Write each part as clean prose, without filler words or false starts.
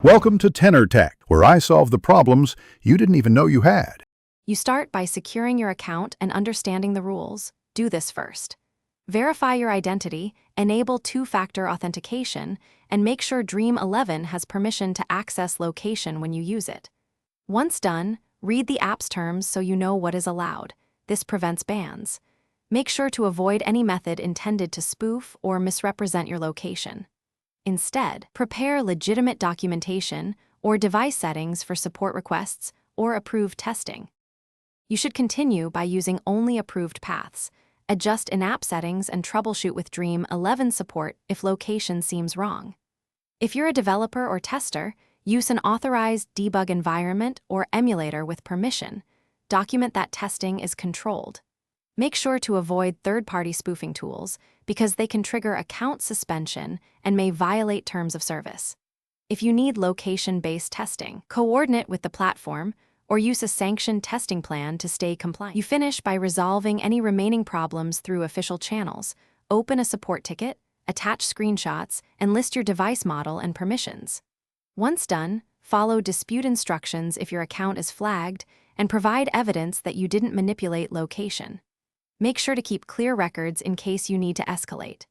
Welcome to Tenor Tech, where I solve the problems you didn't even know you had. You start by securing your account and understanding the rules. Do this first. Verify your identity, enable two-factor authentication, and make sure Dream11 has permission to access location when you use it. Once done, read the app's terms so you know what is allowed. This prevents bans. Make sure to avoid any method intended to spoof or misrepresent your location. Instead, prepare legitimate documentation or device settings for support requests or approved testing. You should continue by using only approved paths, adjust in-app settings, and troubleshoot with Dream11 support if location seems wrong. If you're a developer or tester, use an authorized debug environment or emulator with permission. Document that testing is controlled. Make sure to avoid third-party spoofing tools because they can trigger account suspension and may violate terms of service. If you need location-based testing, coordinate with the platform or use a sanctioned testing plan to stay compliant. You finish by resolving any remaining problems through official channels. Open a support ticket, attach screenshots, and list your device model and permissions. Once done, follow dispute instructions if your account is flagged and provide evidence that you didn't manipulate location. Make sure to keep clear records in case you need to escalate.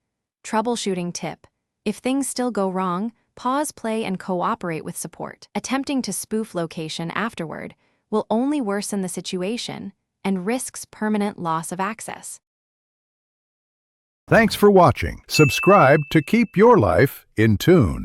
Troubleshooting tip: if things still go wrong, pause play and cooperate with support. Attempting to spoof location afterward will only worsen the situation and risks permanent loss of access. Thanks for watching. Subscribe to keep your life in tune.